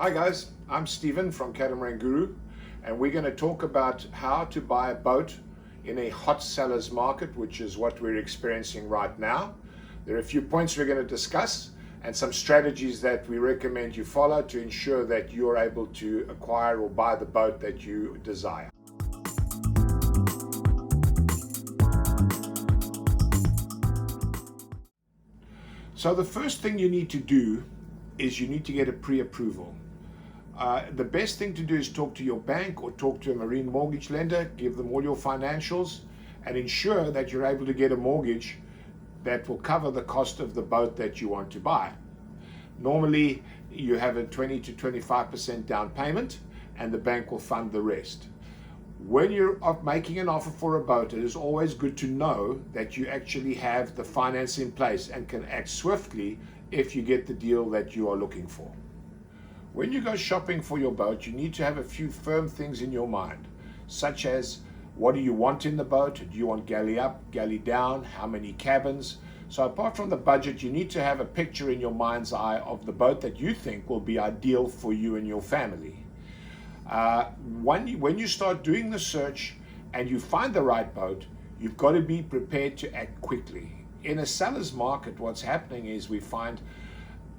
Hi guys, I'm Stephen from Catamaran Guru, and we're going to talk about how to buy a boat in a hot seller's market, which is what we're experiencing right now. There are a few points we're going to discuss and some strategies that we recommend you follow to ensure that you're able to acquire or buy the boat that you desire. So the first thing you need to do is you need to get a pre-approval. The best thing to do is talk to your bank or talk to a marine mortgage lender, give them all your financials, and ensure that you're able to get a mortgage that will cover the cost of the boat that you want to buy. Normally, you have a 20 to 25% down payment, and the bank will fund the rest. When you're making an offer for a boat, it is always good to know that you actually have the finance in place and can act swiftly if you get the deal that you are looking for. When you go shopping for your boat, you need to have a few firm things in your mind, such as what do you want in the boat? Do you want galley up, galley down? How many cabins? So apart from the budget, you need to have a picture in your mind's eye of the boat that you think will be ideal for you and your family. When you start doing the search and you find the right boat, you've got to be prepared to act quickly. In a seller's market, what's happening is we find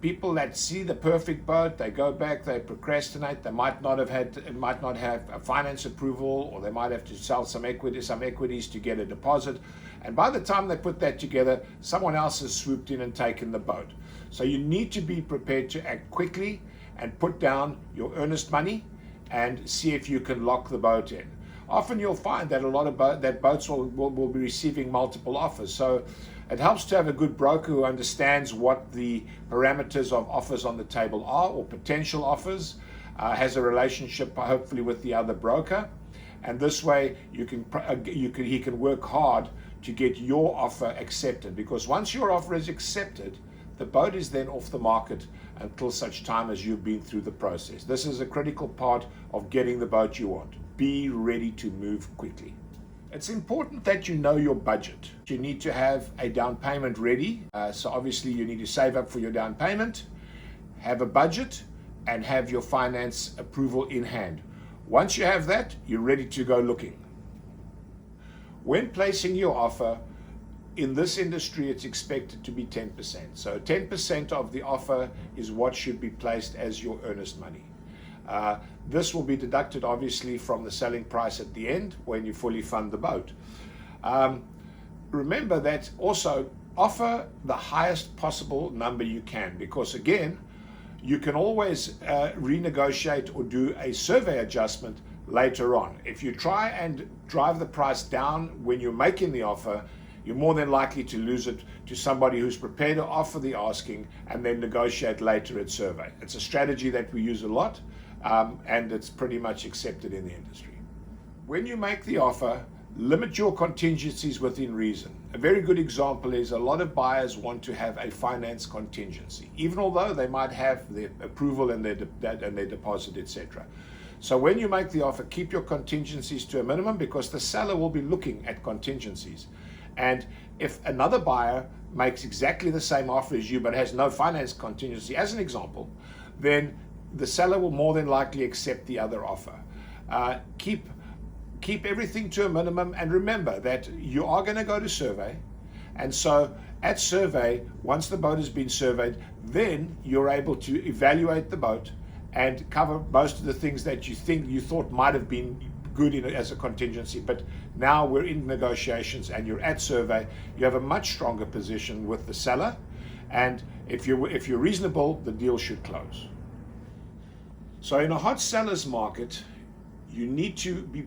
people that see the perfect boat, they go back, they procrastinate, they might not have a finance approval, or they might have to sell some equities to get a deposit. And by the time they put that together, someone else has swooped in and taken the boat. So you need to be prepared to act quickly and put down your earnest money and see if you can lock the boat in. Often you'll find that a lot of boats will be receiving multiple offers. So it helps to have a good broker who understands what the parameters of offers on the table are, or potential offers, has a relationship hopefully with the other broker, and this way he can work hard to get your offer accepted, because once your offer is accepted, the boat is then off the market until such time as you've been through the process. This is a critical part of getting the boat you want. Be ready to move quickly. It's important that you know your budget. You need to have a down payment ready. So obviously you need to save up for your down payment, have a budget, and have your finance approval in hand. Once you have that, you're ready to go looking. When placing your offer, in this industry, it's expected to be 10%. So 10% of the offer is what should be placed as your earnest money. This will be deducted obviously from the selling price at the end when you fully fund the boat. Remember that also offer the highest possible number you can, because again, you can always renegotiate or do a survey adjustment later on. If you try and drive the price down when you're making the offer, you're more than likely to lose it to somebody who's prepared to offer the asking and then negotiate later at survey. It's a strategy that we use a lot, and it's pretty much accepted in the industry. When you make the offer, limit your contingencies within reason. A very good example is a lot of buyers want to have a finance contingency, even although they might have the approval and their deposit, etc. So when you make the offer, keep your contingencies to a minimum, because the seller will be looking at contingencies. And if another buyer makes exactly the same offer as you but has no finance contingency, as an example, then the seller will more than likely accept the other offer. Keep everything to a minimum, and remember that you are going to go to survey, and so at survey, once the boat has been surveyed, then you're able to evaluate the boat and cover most of the things that you thought might have been good as a contingency. But now we're in negotiations and you're at survey, you have a much stronger position with the seller, and if you're reasonable, the deal should close. So in a hot seller's market, you need to be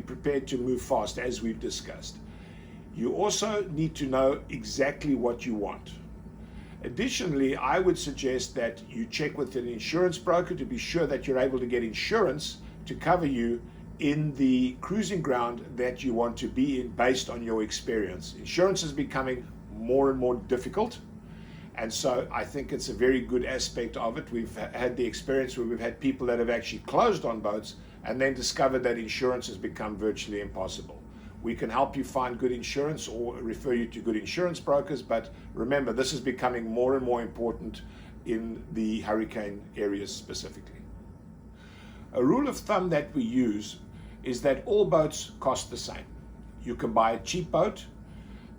prepared to move fast, as we've discussed. You also need to know exactly what you want. Additionally, I would suggest that you check with an insurance broker to be sure that you're able to get insurance to cover you in the cruising ground that you want to be in based on your experience. Insurance is becoming more and more difficult, and so I think it's a very good aspect of it. We've had the experience where we've had people that have actually closed on boats and then discovered that insurance has become virtually impossible. We can help you find good insurance or refer you to good insurance brokers, but remember, this is becoming more and more important in the hurricane areas specifically. A rule of thumb that we use is that all boats cost the same. You can buy a cheap boat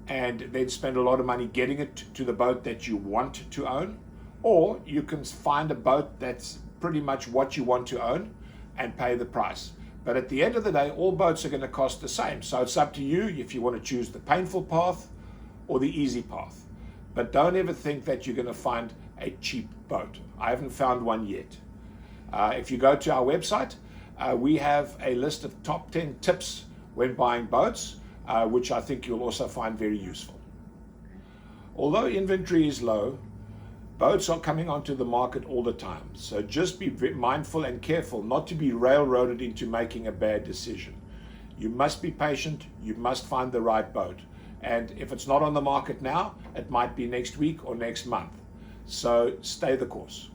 and then spend a lot of money getting it to the boat that you want to own, or you can find a boat that's pretty much what you want to own and pay the price. But at the end of the day, all boats are going to cost the same. So it's up to you if you want to choose the painful path or the easy path. But don't ever think that you're going to find a cheap boat. I haven't found one yet. If you go to our website, we have a list of top 10 tips when buying boats, which I think you'll also find very useful. Although inventory is low, boats are coming onto the market all the time. So just be mindful and careful not to be railroaded into making a bad decision. You must be patient. You must find the right boat. And if it's not on the market now, it might be next week or next month. So stay the course.